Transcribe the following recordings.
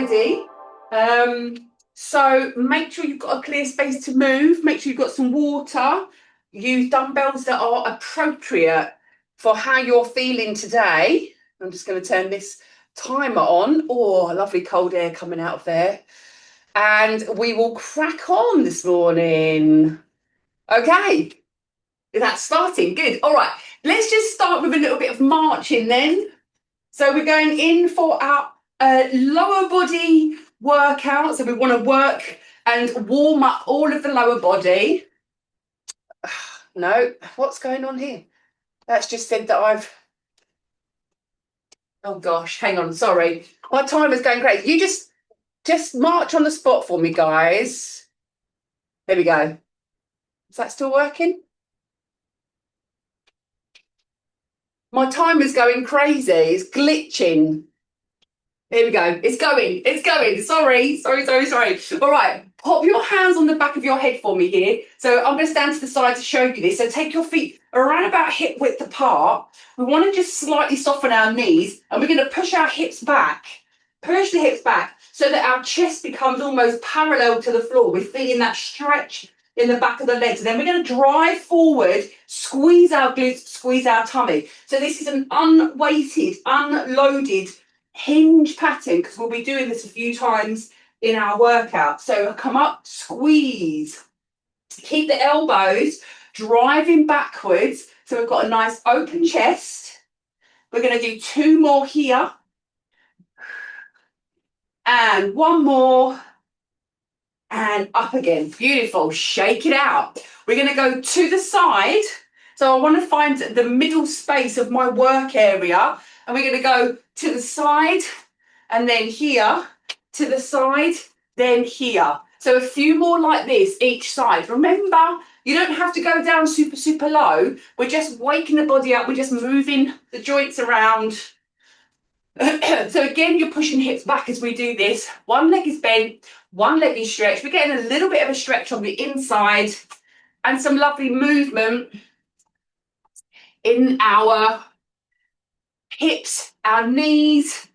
ready. So make sure you've got a clear space to move. Make sure you've got some water. Use dumbbells that are appropriate for how you're feeling today. I'm just going to turn this timer on. Oh, lovely cold air coming out of there. And we will crack on this morning. Okay, that's starting. Good. All right, let's just start with a little bit of marching then. So we're going in for our lower body workout. So we want to work and warm up all of the lower body. No, what's going on here? That's just said that I've... Oh gosh, hang on, sorry. My timer's going great. You just march on the spot for me, guys. There we go. Is that still working? My timer's going crazy. It's glitching. Here we go. It's going. Sorry. All right. Pop your hands on the back of your head for me here. So I'm going to stand to the side to show you this. So take your feet around about hip width apart. We want to just slightly soften our knees and we're going to push our hips back. Push the hips back so that our chest becomes almost parallel to the floor. We're feeling that stretch in the back of the legs. And then we're going to drive forward, squeeze our glutes, squeeze our tummy. So this is an unweighted, unloaded hinge pattern because we'll be doing this a few times in our workout. So come up, squeeze. Keep the elbows driving backwards. So we've got a nice open chest. We're going to do 2 more here. And 1 more. And up again. Beautiful. Shake it out. We're going to go to the side. So I want to find the middle space of my work area. And we're going to go to the side and then here, to the side, then here. So a few more like this each side. Remember, you don't have to go down super, super low. We're just waking the body up. We're just moving the joints around. So again, you're pushing hips back as we do this. 1 leg is bent, 1 leg is stretched. We're getting a little bit of a stretch on the inside and some lovely movement in our hips, our knees,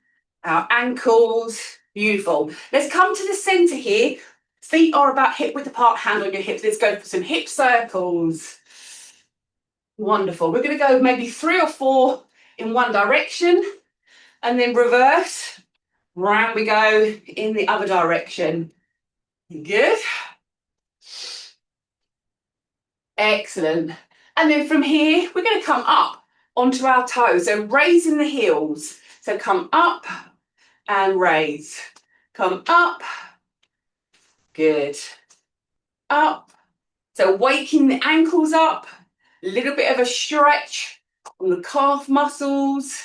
our ankles. Beautiful. Let's come to the center here. Feet are about hip width apart, hand on your hips. Let's go for some hip circles. Wonderful. We're going to go maybe 3 or 4 in one direction and then reverse. Round we go in the other direction. Good. Excellent. And then from here, we're going to come up onto our toes. So raising the heels. So come up and raise. Come up. Good. Up. So waking the ankles up. A little bit of a stretch on the calf muscles.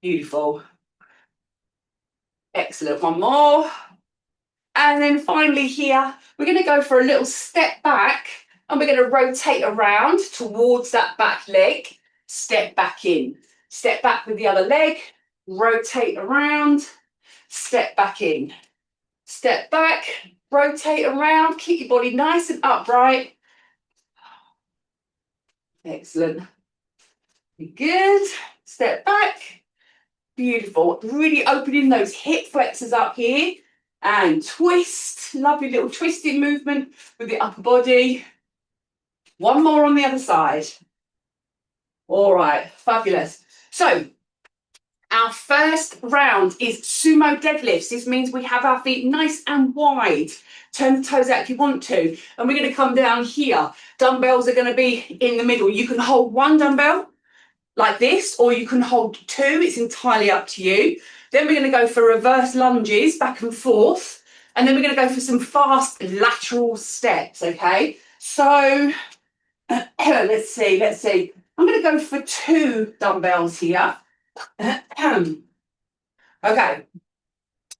Beautiful. Excellent. 1 more. And then finally here, we're going to go for a little step back and we're going to rotate around towards that back leg. Step back in. Step back with the other leg. Rotate around. Step back in. Step back. Rotate around. Keep your body nice and upright. Excellent. Good. Step back. Beautiful. Really opening those hip flexors up here. And twist. Lovely little twisting movement with the upper body. 1 more on the other side. All right. Fabulous. So our first round is sumo deadlifts. This means we have our feet nice and wide. Turn the toes out if you want to. And we're going to come down here. Dumbbells are going to be in the middle. You can hold 1 dumbbell like this, or you can hold 2. It's entirely up to you. Then we're going to go for reverse lunges back and forth. And then we're going to go for some fast lateral steps, okay? So let's see. I'm going to go for 2 dumbbells here. Okay.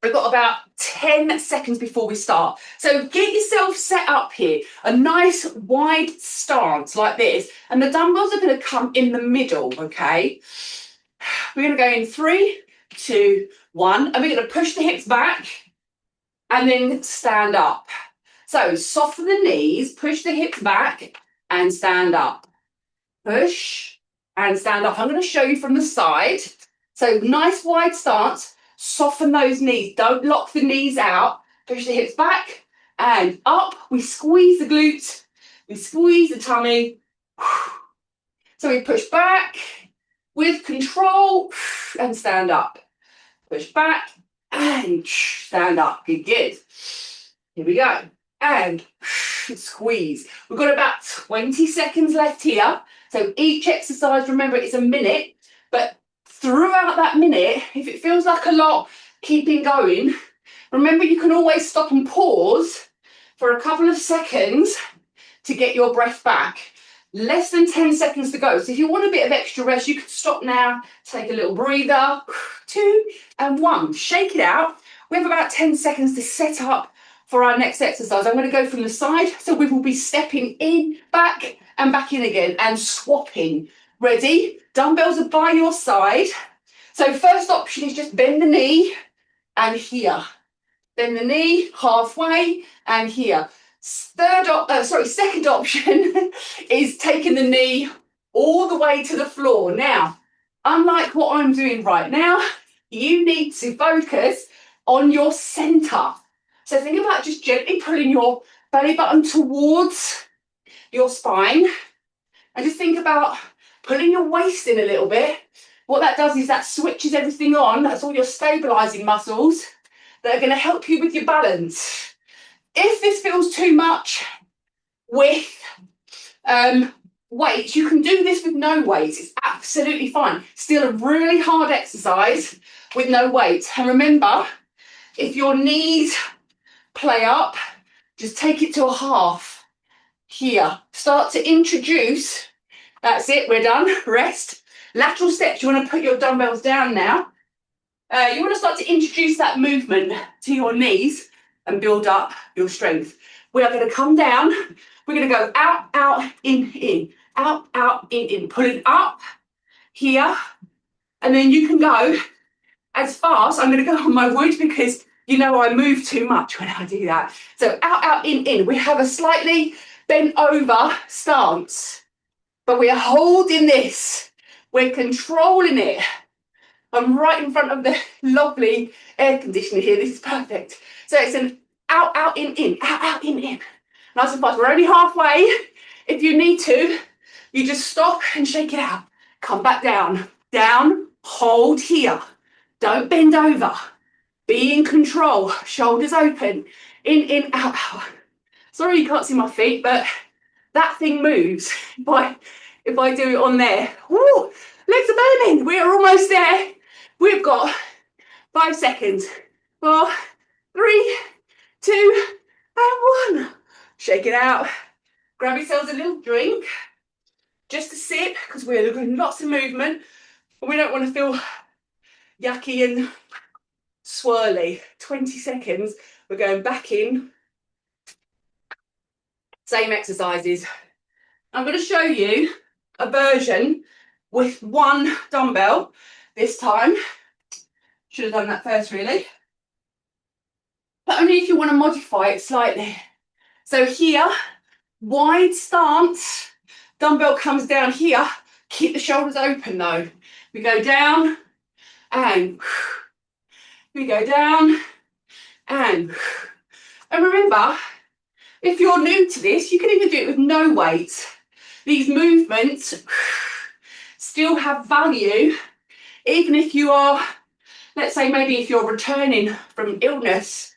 We've got about 10 seconds before we start. So get yourself set up here. A nice wide stance like this. And the dumbbells are going to come in the middle, okay? We're going to go in 3, 2, 1. And we're going to push the hips back and then stand up. So soften the knees, push the hips back and stand up. Push and stand up. I'm going to show you from the side. So nice wide stance. Soften those knees. Don't lock the knees out. Push the hips back and up. We squeeze the glutes. We squeeze the tummy. So we push back with control and stand up. Push back and stand up. Good, good. Here we go. And squeeze. We've got about 20 seconds left here. So each exercise, remember, it's a minute. But throughout that minute, if it feels like a lot, keeping going, remember you can always stop and pause for a couple of seconds to get your breath back. Less than 10 seconds to go. So if you want a bit of extra rest, you can stop now, take a little breather. 2 and 1. Shake it out. We have about 10 seconds to set up for our next exercise. I'm going to go from the side. So we will be stepping in, back, and back in again and swapping. Ready? Dumbbells are by your side. So first option is just bend the knee and here. Bend the knee halfway and here. Second option is taking the knee all the way to the floor. Now, unlike what I'm doing right now, you need to focus on your center. So think about just gently pulling your belly button towards your spine and just think about pulling your waist in a little bit. What that does is that switches everything on. That's all your stabilizing muscles that are going to help you with your balance. If this feels too much with weights, you can do this with no weights. It's absolutely fine. Still a really hard exercise with no weights. And remember, if your knees play up, just take it to a half. Here. Start to introduce. That's it, we're done. Rest. Lateral steps, you want to put your dumbbells down now. You want to start to introduce that movement to your knees and build up your strength. We are going to come down. We're going to go out, out, in, out, out, in. Pulling up here. And then you can go as fast. I'm going to go on my wood because you know I move too much when I do that. So out, out, in. We have a slightly bent over stance. But we are holding this. We're controlling it. I'm right in front of the lovely air conditioner here. This is perfect. So it's an out, out, in, out, out, in. Nice and fast. We're only halfway. If you need to, you just stop and shake it out. Come back down. Down, hold here. Don't bend over. Be in control. Shoulders open. In, out, out. Sorry you can't see my feet, but that thing moves. If I do it on there. Woo, legs are burning. We're almost there. We've got 5 seconds. 4, 3, 2, and 1. Shake it out. Grab yourselves a little drink. Just a sip, because we're doing lots of movement. And we don't want to feel yucky and swirly. 20 seconds. We're going back in. Same exercises. I'm going to show you a version with 1 dumbbell this time. Should have done that first, really. But only if you want to modify it slightly. So here, wide stance. Dumbbell comes down here. Keep the shoulders open though. We go down and we go down and remember, if you're new to this, you can even do it with no weight. These movements still have value, even if you are, let's say maybe if you're returning from illness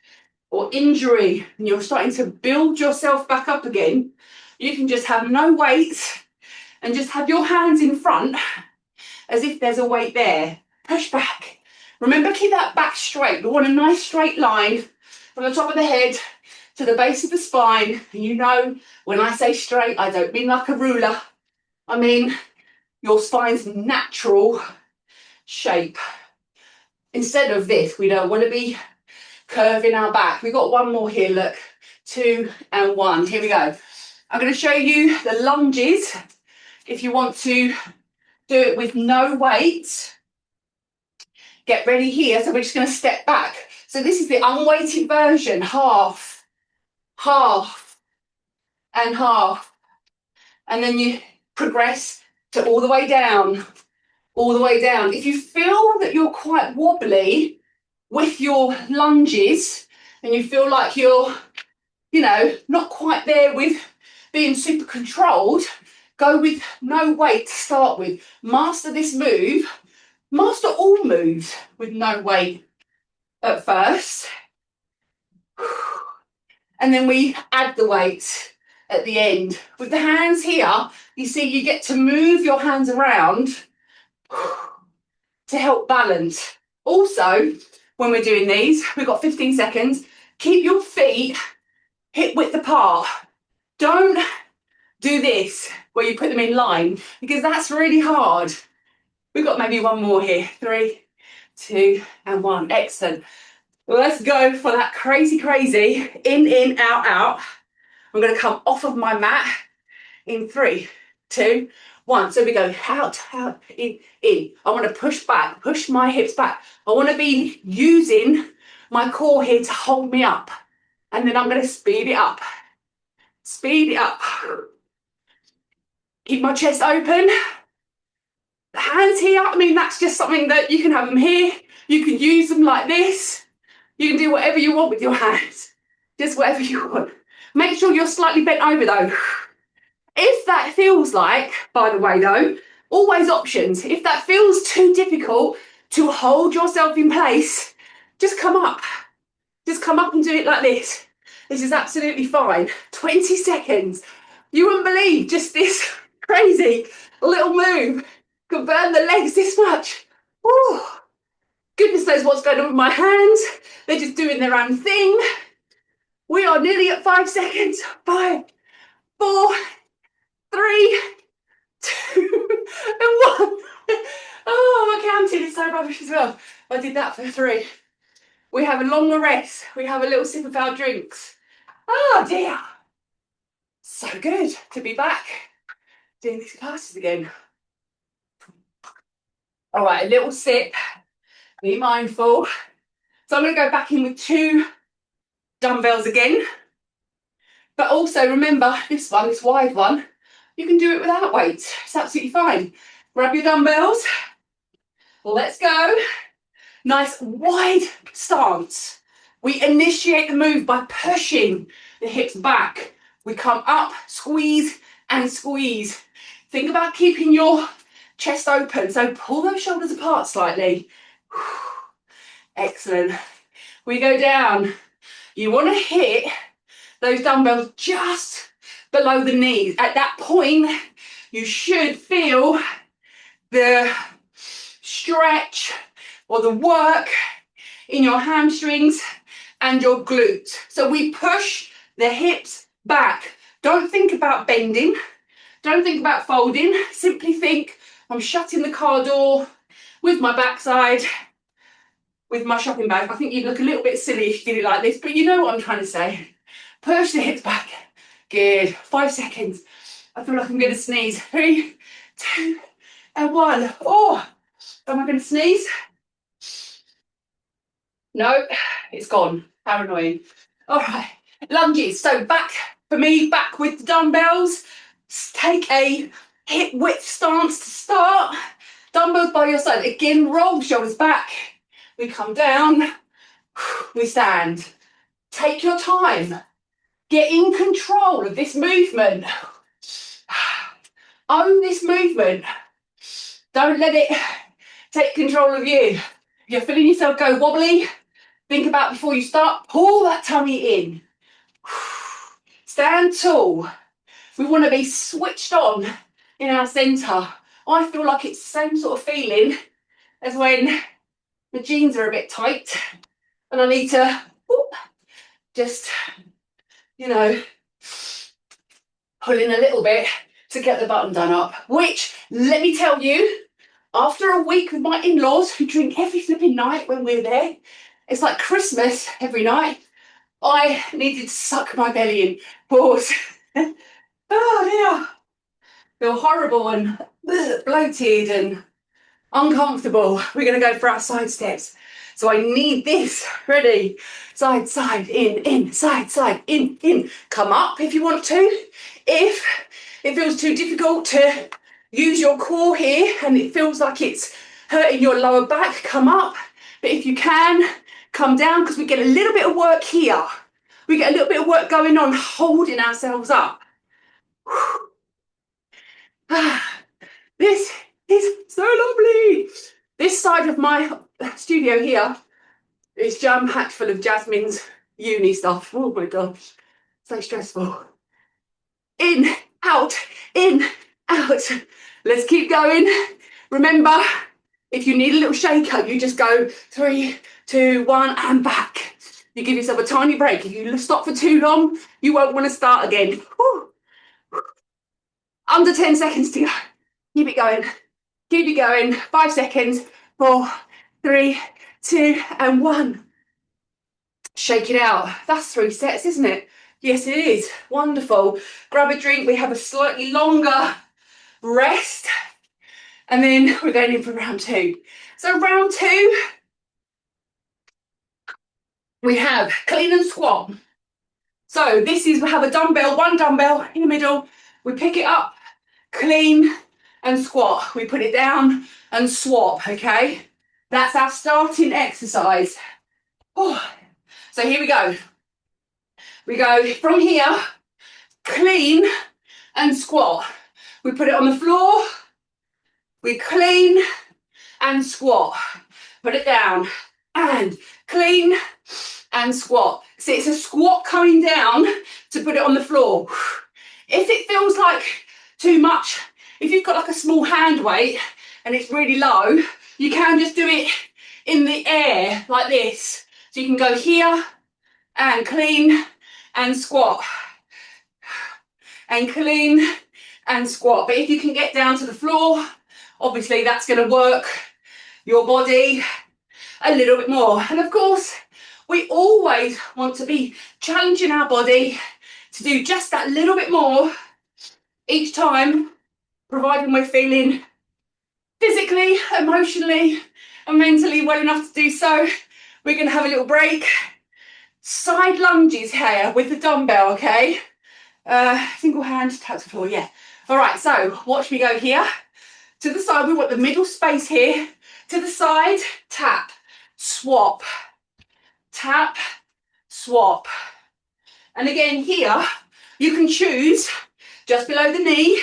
or injury and you're starting to build yourself back up again, you can just have no weight and just have your hands in front as if there's a weight there. Push back. Remember, keep that back straight. We want a nice straight line from the top of the head to the base of the spine. And you know, when I say straight, I don't mean like a ruler. I mean your spine's natural shape. Instead of this, we don't want to be curving our back. We've got 1 more here, look. 2 and 1. Here we go. I'm going to show you the lunges if you want to do it with no weight. Get ready here. So we're just going to step back. So this is the unweighted version. Half, half, and half. And then you progress to all the way down, all the way down. If you feel that you're quite wobbly, with your lunges and you feel like you're, you know, not quite there with being super controlled, go with no weight to start with. Master this move. Master all moves with no weight at first. And then we add the weight at the end. With the hands here, you see you get to move your hands around to help balance. Also, when we're doing these, we've got 15 seconds. Keep your feet hip width apart. Don't do this where you put them in line because that's really hard. We've got maybe one more here. 3, 2, and 1. Excellent. Let's go for that crazy, crazy. In, out, out. I'm going to come off of my mat in 3, 2, 1. So we go out, out, in, in. I want to push back, push my hips back. I want to be using my core here to hold me up. And then I'm going to speed it up. Speed it up. Keep my chest open. The hands here, I mean, that's just something that you can have them here. You can use them like this. You can do whatever you want with your hands. Just whatever you want. Make sure you're slightly bent over though. If that feels like, by the way though, always options. If that feels too difficult to hold yourself in place, just come up. Just come up and do it like this. This is absolutely fine. 20 seconds. You wouldn't believe just this crazy little move could burn the legs this much. Woo. Goodness knows what's going on with my hands. They're just doing their own thing. We are nearly at 5 seconds. 5, 4, 3, 2, and 1. Oh, my counting is so rubbish as well. I did that for 3. We have a longer rest. We have a little sip of our drinks. Oh dear. So good to be back doing these classes again. All right, a little sip. Be mindful. So I'm going to go back in with 2 dumbbells again. But also remember this one, this wide one, you can do it without weights. It's absolutely fine. Grab your dumbbells. Let's go. Nice wide stance. We initiate the move by pushing the hips back. We come up, squeeze and squeeze. Think about keeping your chest open. So pull those shoulders apart slightly. Excellent. We go down. You want to hit those dumbbells just below the knees. At that point, you should feel the stretch or the work in your hamstrings and your glutes. So we push the hips back. Don't think about bending. Don't think about folding. Simply think, I'm shutting the car door with my backside, with my shopping bag. I think you'd look a little bit silly if you did it like this, but you know what I'm trying to say. Push the hips back. Good. 5 seconds. I feel like I'm going to sneeze. 3, 2, and 1. Oh, am I going to sneeze? No, it's gone. How annoying. All right. Lunges. So back, for me, back with the dumbbells. Take a hip width stance to start. Dumbbells by your side. Again, roll shoulders back. We come down. We stand. Take your time. Get in control of this movement. Own this movement. Don't let it take control of you. If you're feeling yourself go wobbly, think about before you start, pull that tummy in. Stand tall. We want to be switched on in our centre. I feel like it's the same sort of feeling as when the jeans are a bit tight and I need to just, you know, pull in a little bit to get the button done up, which, let me tell you, after a week with my in-laws who drink every flipping night when we're there, it's like Christmas every night, I needed to suck my belly in. Pause. Oh dear. Feel horrible and bloated and uncomfortable. We're going to go for our side steps. So I need this. Ready? Side, side, in, side, side, in. Come up if you want to. If it feels too difficult to use your core here and it feels like it's hurting your lower back, come up. But if you can, come down because we get a little bit of work here. We get a little bit of work going on, holding ourselves up. This is so lovely. This side of my studio here is jam-packed full of Jasmine's uni stuff. Oh my gosh, so stressful. In, out, in, out. Let's keep going. Remember, if you need a little shaker, you just go 3, 2, 1, and back. You give yourself a tiny break. If you stop for too long, you won't want to start again. Woo. Under 10 seconds to go. Keep it going. Keep it going. 5 seconds. 4, 3, 2, and 1. Shake it out. That's 3 sets, isn't it? Yes, it is. Wonderful. Grab a drink. We have a slightly longer rest. And then we're going in for round 2. So round 2, we have clean and squat. So this is, we have a dumbbell, one dumbbell in the middle. We pick it up, clean and squat. We put it down and swap, okay? That's our starting exercise. Oh. So here we go. We go from here, clean and squat. We put it on the floor, we clean and squat. Put it down and clean and squat. So it's a squat coming down to put it on the floor. If it feels like too much, if you've got like a small hand weight and it's really low, you can just do it in the air like this. So you can go here and clean and squat and clean and squat. But if you can get down to the floor, obviously that's going to work your body a little bit more. And of course, we always want to be challenging our body to do just that little bit more each time, providing we're feeling physically, emotionally, and mentally well enough to do so. We're going to have a little break. Side lunges here with the dumbbell, okay? Single hand, touch the floor, yeah. All right, so watch me go here. To the side, we want the middle space here. To the side, tap, swap, tap, swap. And again here, you can choose just below the knee,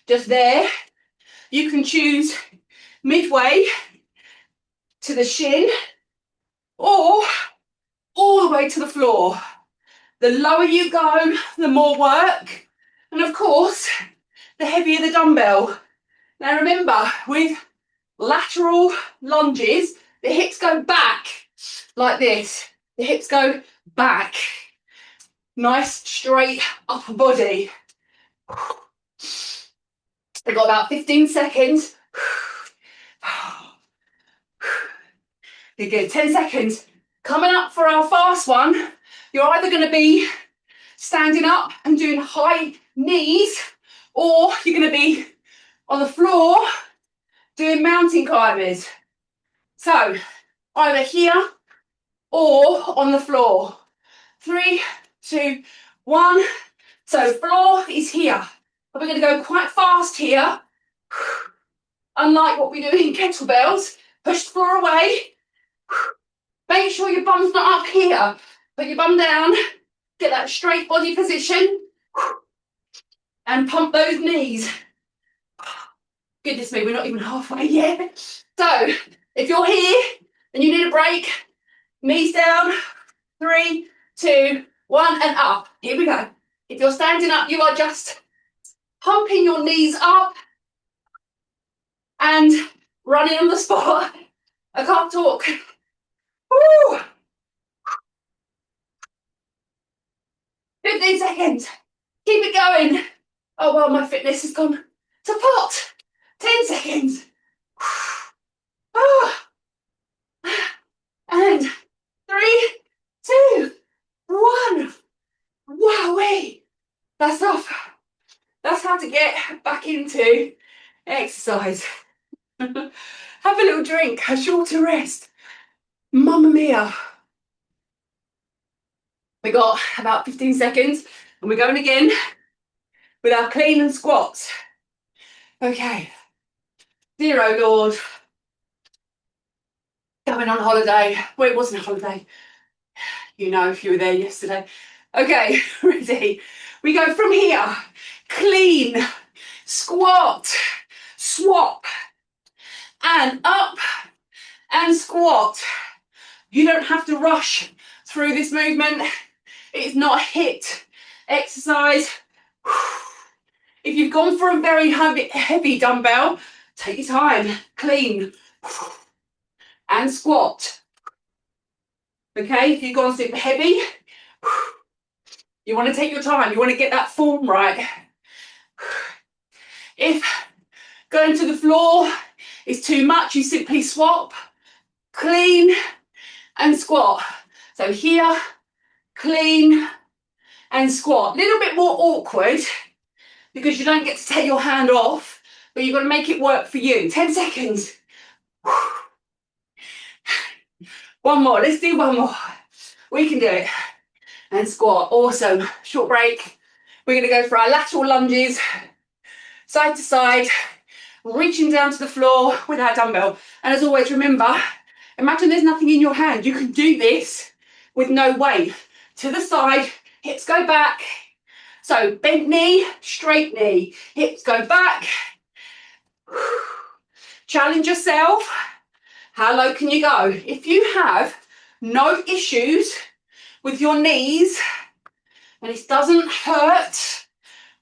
just there. You can choose midway to the shin or all the way to the floor. The lower you go, the more work. And of course, the heavier the dumbbell. Now remember, with lateral lunges, the hips go back like this. The hips go back. Nice straight upper body. We've got about 15 seconds. You're good. 10 seconds. Coming up for our fast one, you're either going to be standing up and doing high knees, or you're going to be on the floor doing mountain climbers. So either here or on the floor. 3, 2, 1. So floor is here. But we're going to go quite fast here. Unlike what we do in kettlebells, push the floor away. Make sure your bum's not up here. Put your bum down, get that straight body position, and pump those knees. Goodness me, we're not even halfway yet. So if you're here and you need a break, knees down, 3, 2, 1, and up. Here we go. If you're standing up, you are just pumping your knees up and running on the spot. I can't talk. Woo. 15 seconds. Keep it going. Oh, well, my fitness has gone to pot. 10 seconds. Oh. And 3, 2, 1. Wowee. That's off. That's how to get back into exercise. Have a little drink, a shorter rest. Mamma mia. We got about 15 seconds and we're going again with our clean and squats. Okay. 0, Lord. Going on holiday. Well, it wasn't a holiday. You know, if you were there yesterday. Okay, ready? We go from here. Clean, squat, swap, and up, and squat. You don't have to rush through this movement. It's not a HIIT exercise. If you've gone for a very heavy dumbbell, take your time. Clean, and squat. Okay, if you've gone super heavy, you want to take your time. You want to get that form right. If going to the floor is too much, you simply swap, clean, and squat. So here, clean, and squat. A little bit more awkward because you don't get to take your hand off, but you've got to make it work for you. 10 seconds. One more. Let's do one more. We can do it. And squat. Awesome. Short break. We're going to go for our lateral lunges, side to side, reaching down to the floor with our dumbbell. And as always, remember, imagine there's nothing in your hand. You can do this with no weight. To the side, hips go back. So bent knee, straight knee, hips go back. Challenge yourself. How low can you go? If you have no issues with your knees and it doesn't hurt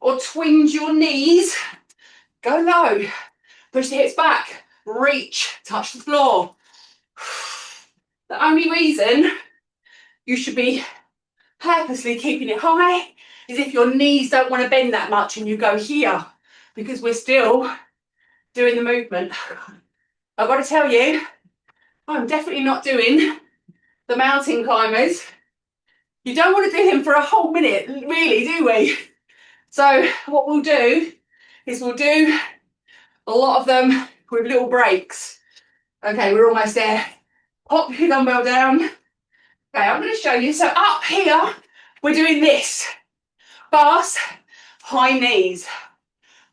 or twinge your knees, go low. Push the hips back, reach, touch the floor. The only reason you should be purposely keeping it high is if your knees don't want to bend that much and you go here, because we're still doing the movement. I've got to tell you, I'm definitely not doing the mountain climbers. You don't want to do them for a whole minute, really, do we? So what we'll do is we'll do a lot of them with little breaks. Okay, we're almost there. Pop your dumbbell down. Okay, I'm going to show you. So up here, we're doing this. Fast, high knees.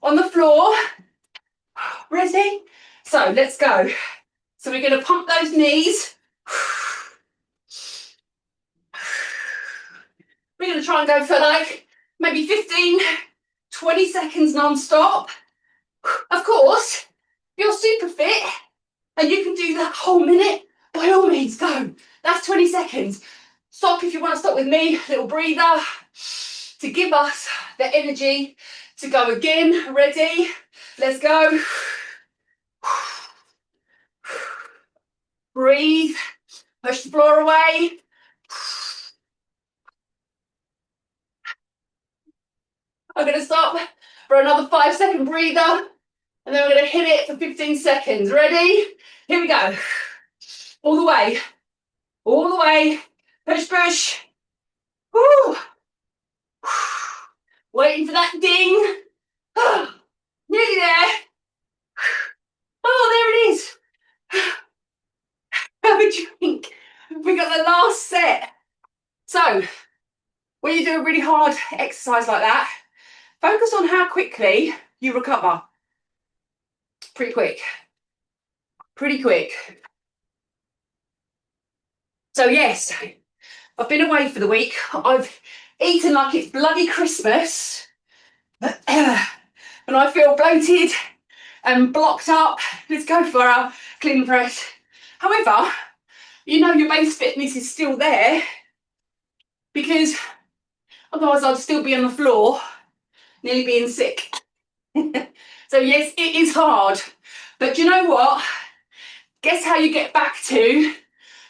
On the floor. Ready? So let's go. So we're going to pump those knees. We're going to try and go for like maybe 15, 20 seconds non-stop. Of course, if you're super fit and you can do that whole minute, by all means, go. That's 20 seconds. Stop if you want to stop with me. Little breather to give us the energy to go again. Ready? Let's go. Breathe. Push the floor away. I'm going to stop for another 5-second breather. And then we're going to hit it for 15 seconds. Ready? Here we go. All the way. All the way. Push, push. Woo. Waiting for that ding. Nearly there. Oh, there it is. Have a drink. We got the last set. So, when you do a really hard exercise like that, focus on how quickly you recover. Pretty quick. Pretty quick. So yes, I've been away for the week. I've eaten like it's bloody Christmas. And I feel bloated and blocked up. Let's go for our clean press. However, you know your base fitness is still there, because otherwise I'd still be on the floor, nearly being sick. So yes, it is hard. But you know what? Guess how you get back to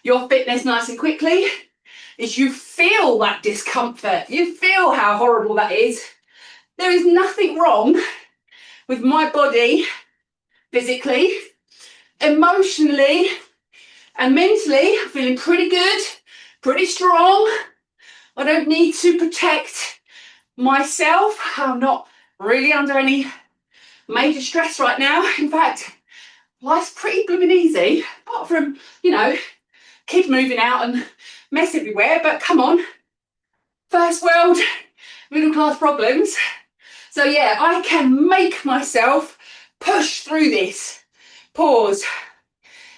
your fitness nice and quickly? Is you feel that discomfort. You feel how horrible that is. There is nothing wrong with my body physically, emotionally, and mentally. I'm feeling pretty good, pretty strong. I don't need to protect myself. I'm not really under any major stress right now. In fact, life's pretty blooming easy, apart from, you know, kids moving out and mess everywhere. But come on, first world, middle class problems. So yeah, I can make myself push through this. Pause.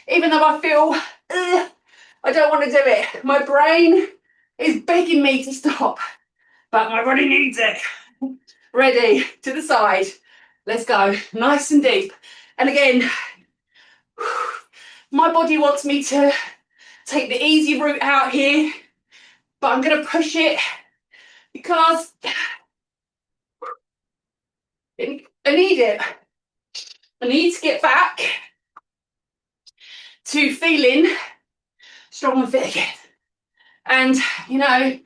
Even though I feel I don't want to do it. My brain is begging me to stop, but my body needs it. Ready, to the side. Let's go, nice and deep. And again, my body wants me to take the easy route out here, but I'm going to push it because I need it. I need to get back to feeling strong and fit again. And, you know,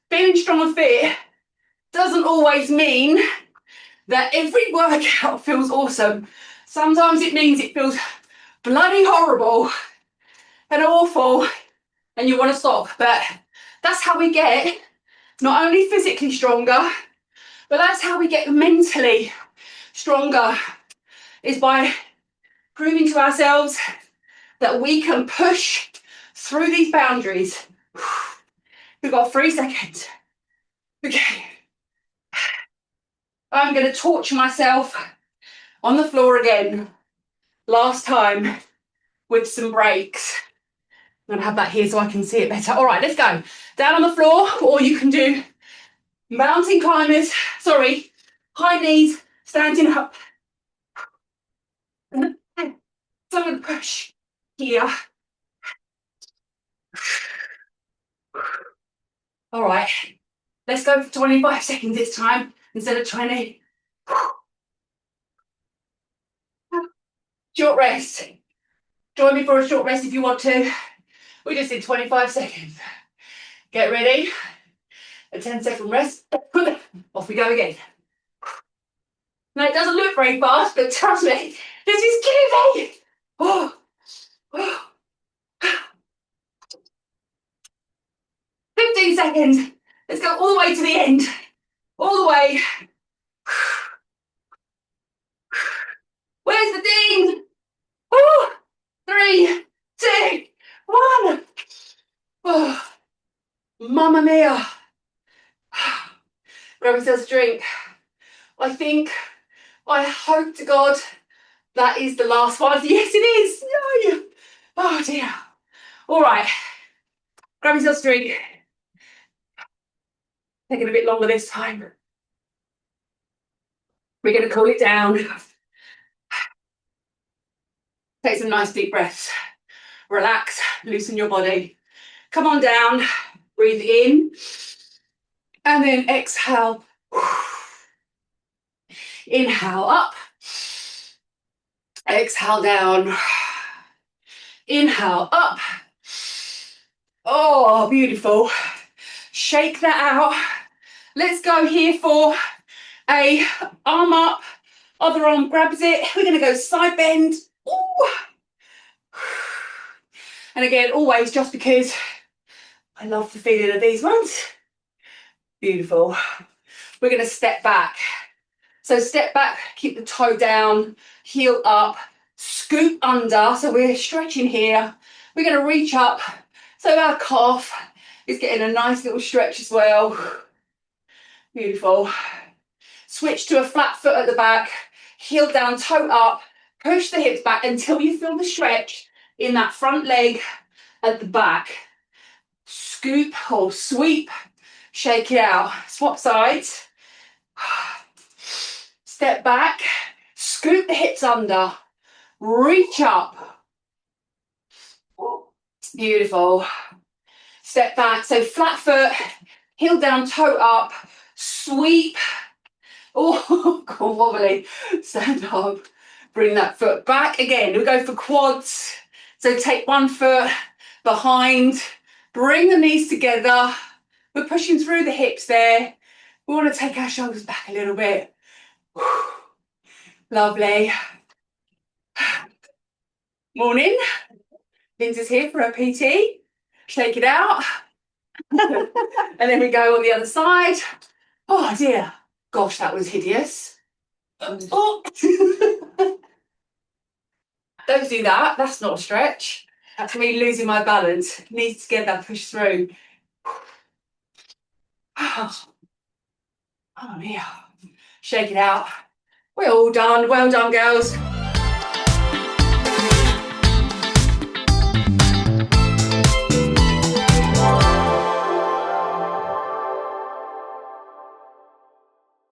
being strong and fit doesn't always mean that every workout feels awesome. Sometimes it means it feels bloody horrible and awful and you want to stop. But that's how we get not only physically stronger, but that's how we get mentally stronger, is by proving to ourselves that we can push through these boundaries. We've got 3 seconds. Okay. I'm going to torture myself on the floor again. Last time with some breaks. I'm going to have that here so I can see it better. All right, let's go. Down on the floor, or you can do mountain climbers. Sorry, high knees, standing up. So I'm going to push here. All right, let's go for 25 seconds this time instead of 20. Short rest. Join me for a short rest if you want to. We just did 25 seconds. Get ready. A 10-second rest. Off we go again. Now it doesn't look very fast, but trust me, this is killing me. Oh. 15 seconds. Let's go all the way to the end. All the way. Where's the ding? Oh. 3, 2, 1. Oh. Mamma mia. Grab yourself a drink. I hope to God that is the last one. Yes, it is. No. Oh dear. All right. Grab yourself a drink. Taking a bit longer this time. We're going to cool it down. Take some nice deep breaths. Relax, loosen your body. Come on down. Breathe in. And then exhale. Inhale up. Exhale down. Inhale up. Oh, beautiful. Shake that out. Let's go here for a arm up. Other arm grabs it. We're going to go side bend. Ooh. And again, always just because I love the feeling of these ones. Beautiful. We're going to step back. So step back, keep the toe down, heel up, scoop under. So we're stretching here. We're going to reach up. So our calf is getting a nice little stretch as well. Beautiful. Switch to a flat foot at the back, heel down, toe up, push the hips back until you feel the stretch in that front leg at the back. Scoop or sweep, shake it out. Swap sides. Step back, scoop the hips under, reach up. Beautiful. Step back, so flat foot, heel down, toe up, sweep. Oh, go wobbly. Stand up, bring that foot back. Again, we'll go for quads. So take one foot behind, bring the knees together. We're pushing through the hips there. We want to take our shoulders back a little bit. Lovely. Morning. Linda's here for her PT. Shake it out. And then we go on the other side. Oh dear. Gosh, that was hideous. Oh. Don't do that. That's not a stretch. That's me losing my balance. Knees together, push through. Oh dear. Shake it out. We're all done. Well done, girls.